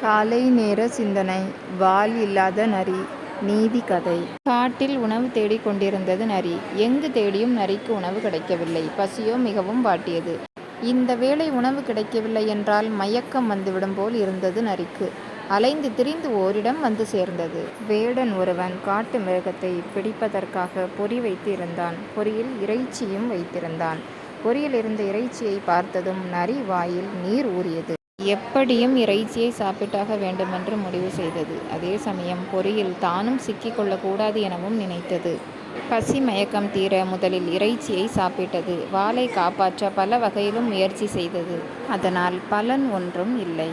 காலை நேர சிந்தனை. வால் இல்லாத நரி. நீதி கதை. காட்டில் உணவு தேடிக் கொண்டிருந்தது நரி. எங்கு தேடியும் நரிக்கு உணவு கிடைக்கவில்லை. பசியோ மிகவும் வாட்டியது. இந்த வேளை உணவு கிடைக்கவில்லை என்றால் மயக்கம் வந்துவிடும் போல் இருந்தது நரிக்கு. அலைந்து திரிந்து ஓரிடம் வந்து சேர்ந்தது. வேடன் ஒருவன் காட்டு மிருகத்தை பிடிப்பதற்காக பொறி வைத்து இருந்தான். பொறியில் இறைச்சியும் வைத்திருந்தான். பொறியில் இருந்த இறைச்சியை பார்த்ததும் நரி வாயில் நீர் ஊறியது. எப்படியும் இறைச்சியை சாப்பிட்டாக வேண்டுமென்று முடிவு செய்தது. அதே சமயம் பொறியில் தானும் சிக்கிக் கொள்ளக்கூடாது எனவும் நினைத்தது. பசி மயக்கம் தீர முதலில் இறைச்சியை சாப்பிட்டது. வாலை காப்பாற்ற பல வகையிலும் முயற்சி செய்தது. அதனால் பலன் ஒன்றும் இல்லை.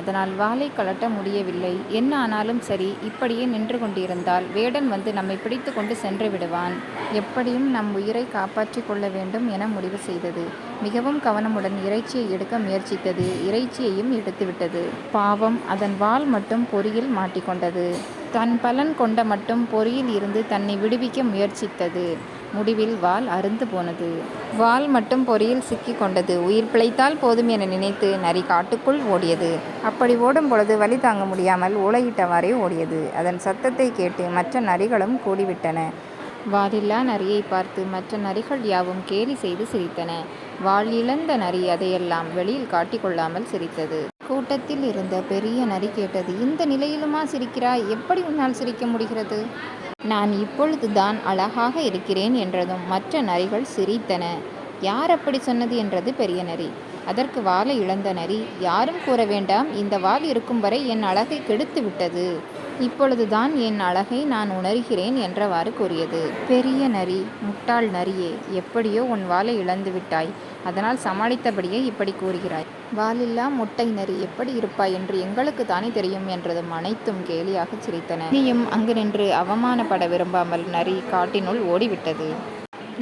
அதனால் வாலை கழட்ட முடியவில்லை. என்ன ஆனாலும் சரி, இப்படியே நின்று கொண்டிருந்தால் வேடன் வந்து நம்மை பிடித்து கொண்டு சென்று விடுவான். எப்படியும் நம் உயிரை காப்பாற்றிக் கொள்ள வேண்டும் என முடிவு செய்தது. மிகவும் கவனமுடன் இறைச்சியை எடுக்க முயற்சித்தது. இறைச்சியையும் எடுத்துவிட்டது. பாவம், அதன் வால் மட்டும் பொறியில் மாட்டிக்கொண்டது. தன் பலன் கொண்ட மட்டும் பொறியில் இருந்து தன்னை விடுவிக்க முயற்சித்தது. முடிவில் வால் அறுந்து போனது. வால் மட்டும் பொறியில் சிக்கிக் கொண்டது. உயிர் பிழைத்தால் போதும் என நினைத்து நரி காட்டுக்குள் ஓடியது. அப்படி ஓடும் பொழுது வலி தாங்க முடியாமல் ஓலையிட்டவாறே ஓடியது. அதன் சத்தத்தை கேட்டு மற்ற நரிகளும் கூடிவிட்டன. வாலில்லா நரியை பார்த்து மற்ற நரிகள் யாவும் கேலி செய்து சிரித்தன. வால் இழந்த நரி அதையெல்லாம் வெளியில் காட்டிக்கொள்ளாமல் சிரித்தது. கூட்டத்தில் இருந்த பெரிய நரி கேட்டது, இந்த நிலையிலுமா சிரிக்கிறாய்? எப்படி உன்னால் சிரிக்க முடிகிறது? நான் இப்பொழுதுதான் அழகாக இருக்கிறேன் என்றதும் மற்ற நரிகள் சிரித்தன. யார் அப்படி சொன்னது என்றது பெரிய நரி. அதற்கு வாலை இழந்த நரி, யாரும் கூற வேண்டாம், இந்த வால் இருக்கும் வரை என் அழகை கெடுத்து விட்டது. இப்பொழுதுதான் என் அழகை நான் உணர்கிறேன் என்றவாறு கூறியது. பெரிய நரி, முட்டாள் நரியே, எப்படியோ உன் வாலை இழந்து விட்டாய். அதனால் சமாளித்தபடியே இப்படி கூறுகிறாய். வாலில்லா முட்டை நரி, எப்படி இருப்பாய் என்று எங்களுக்கு தானே தெரியும் என்றதும் அனைத்தும் கேலியாக சிரித்தன. நீயும் அங்கு நின்று அவமானப்பட விரும்பாமல் நரி காட்டினுள் ஓடிவிட்டது.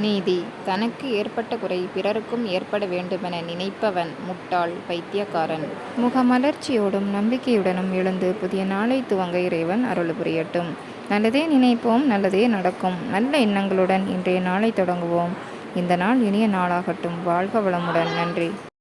நீதி. தனக்கு ஏற்பட்ட குறை பிறருக்கும் ஏற்பட வேண்டுமென நினைப்பவன் முட்டாள், பைத்தியக்காரன். முகமலர்ச்சியோடும் நம்பிக்கையுடனும் எழுந்து புதிய நாளை துவங்க இறைவன் அருள் புரியட்டும். நல்லதே நினைப்போம், நல்லதே நடக்கும். நல்ல எண்ணங்களுடன் இன்றைய நாளை தொடங்குவோம். இந்த நாள் இனிய நாளாகட்டும். வாழ்க வளமுடன். நன்றி.